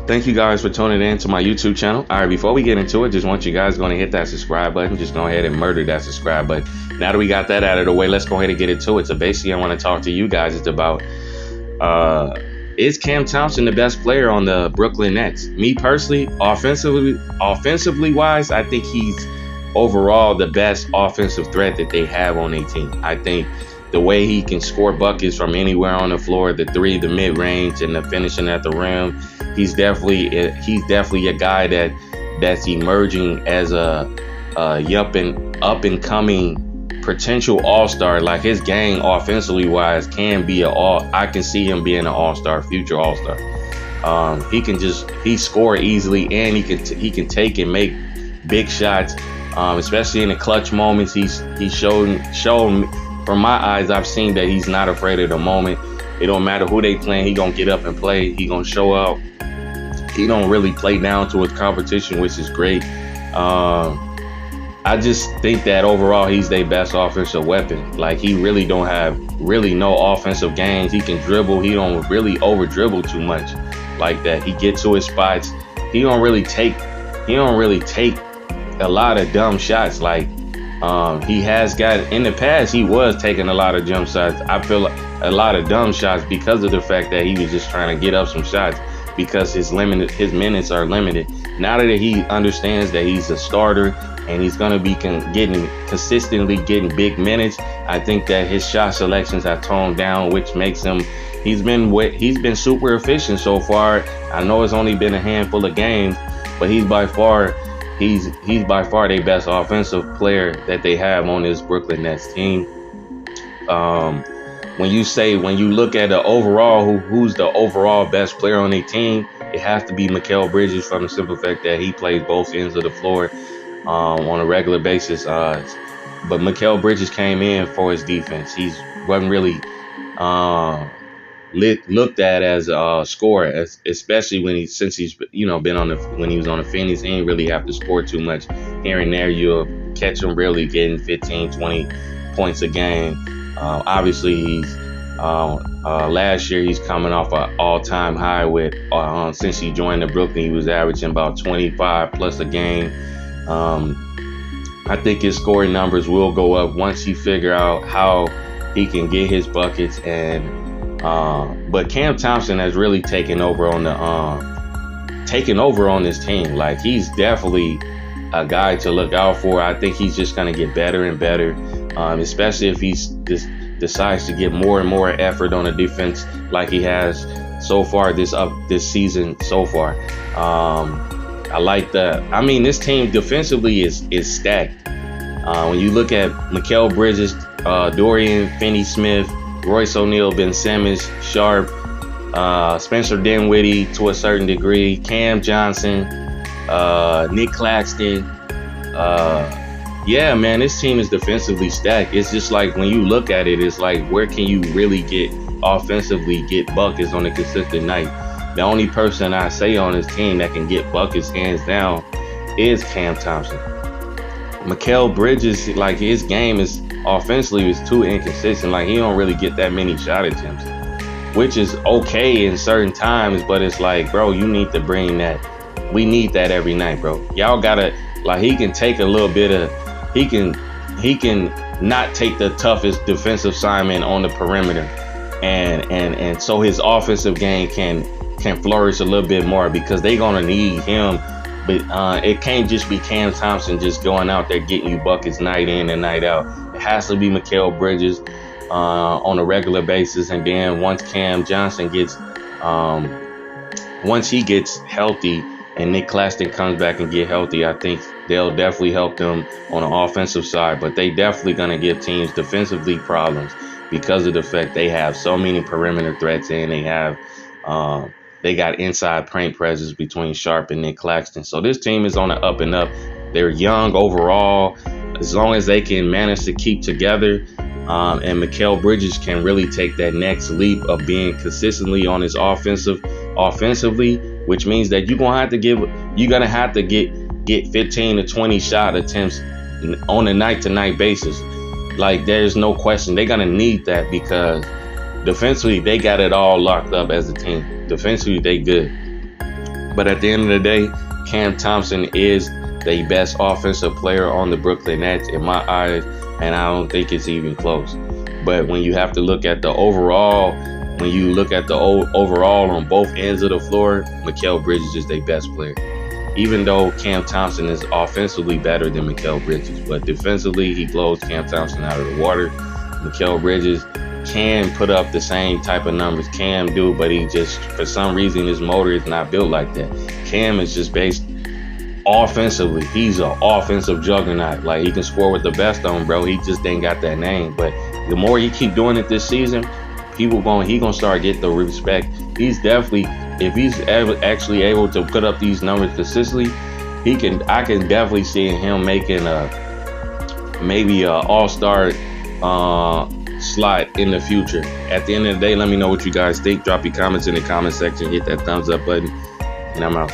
Thank you guys for tuning in to my YouTube channel. All right, before we get into it, just want you guys going to hit that subscribe button. Just go ahead and murder that subscribe button. Now that we got that out of the way, let's go ahead and get into it. So basically, I want to talk to you guys. It's about is Cam Thompson the best player on the Brooklyn Nets? Me personally, offensively wise, I think he's overall the best offensive threat that they have on their team. I think the way he can score buckets from anywhere on the floor, the three, the mid-range, and the finishing at the rim, he's definitely a guy that's emerging as a up and coming potential all-star. Like, his game offensively wise can be I can see him being an all-star, future all-star. He score easily, and he can take and make big shots, especially in the clutch moments. He's shown from my eyes, I've seen that he's not afraid of the moment. It don't matter who they playing, he gonna get up and play. He gonna show up. He don't really play down to his competition, which is great. I just think that overall he's their best offensive weapon. Like, he really don't have no offensive games. He can dribble. He don't really over dribble too much like that. He gets to his spots. He don't really take a lot of dumb shots. Like, he has got in the past, he was taking a lot of jump shots. I feel like a lot of dumb shots because of the fact that he was just trying to get up some shots because his minutes are limited. Now that he understands that he's a starter and he's going to be consistently getting big minutes, I think that his shot selections have toned down, which makes him, he's been super efficient so far. I know it's only been a handful of games, but he's by far their best offensive player that they have on this Brooklyn Nets team. When you look at the overall, who's the overall best player on their team, it has to be Mikal Bridges, from the simple fact that he plays both ends of the floor on a regular basis. But Mikal Bridges came in for his defense. He wasn't really looked at as a scorer, especially when he's been when he was on the Phoenix. He didn't really have to score too much. Here and there, you'll catch him really getting 15, 20 points a game. Obviously, he's last year he's coming off an all-time high with since he joined the Brooklyn, he was averaging about 25 plus a game. I think his scoring numbers will go up once he figure out how he can get his buckets. And but Cam Thompson has really taken over on this team. Like, he's definitely a guy to look out for. I think he's just gonna get better and better, especially if he decides to get more and more effort on the defense like he has so far this season so far. I like that. I mean, this team defensively is stacked. When you look at Mikal Bridges, Dorian Finney-Smith, Royce O'Neal, Ben Simmons, Sharp, Spencer Dinwiddie to a certain degree, Cam Johnson, Nick Claxton. Yeah, man, this team is defensively stacked. It's just like, when you look at it, it's like, where can you really get buckets on a consistent night? The only person I say on this team that can get buckets hands down is Cam Thompson. Mikal Bridges, like, his game is offensively is too inconsistent. Like, he don't really get that many shot attempts, which is okay in certain times, but it's like, bro, you need to bring that. We need that every night, bro. Y'all gotta, like, he can take a little bit of, he can not take the toughest defensive assignment on the perimeter, and so his offensive game can flourish a little bit more, because they gonna need him. But it can't just be Cam Thompson just going out there getting you buckets night in and night out. It has to be Mikal Bridges on a regular basis. And then once Cam Johnson gets healthy and Nick Claxton comes back and get healthy, I think they'll definitely help them on the offensive side. But they definitely gonna give teams defensively problems because of the fact they have so many perimeter threats, and they got inside paint presence between Sharp and Nick Claxton. So this team is on the up and up. They're young overall. As long as they can manage to keep together, and Mikal Bridges can really take that next leap of being consistently on his offensively, which means that you're gonna have to get 15 to 20 shot attempts on a night-to-night basis. Like, there's no question they're gonna need that, because defensively they got it all locked up as a team. Defensively they good, But at the end of the day, Cam Thompson is the best offensive player on the Brooklyn Nets in my eyes, and I don't think it's even close. But when you have to look at the overall, when you look at the overall on both ends of the floor, Mikal Bridges is their best player. Even though Cam Thompson is offensively better than Mikal Bridges, but defensively he blows Cam Thompson out of the water. Mikal Bridges can put up the same type of numbers Cam do, but he just, for some reason, his motor is not built like that. Cam is just based offensively. He's an offensive juggernaut. Like, he can score with the best on, bro. He just ain't got that name. But the more he keep doing it this season, he gonna start getting the respect. He's definitely, if he's actually able to put up these numbers consistently, I can definitely see him making maybe a all-star slot in the future. At the end of the day, let me know what you guys think. Drop your comments in the comment section. Hit that thumbs up button, and I'm out.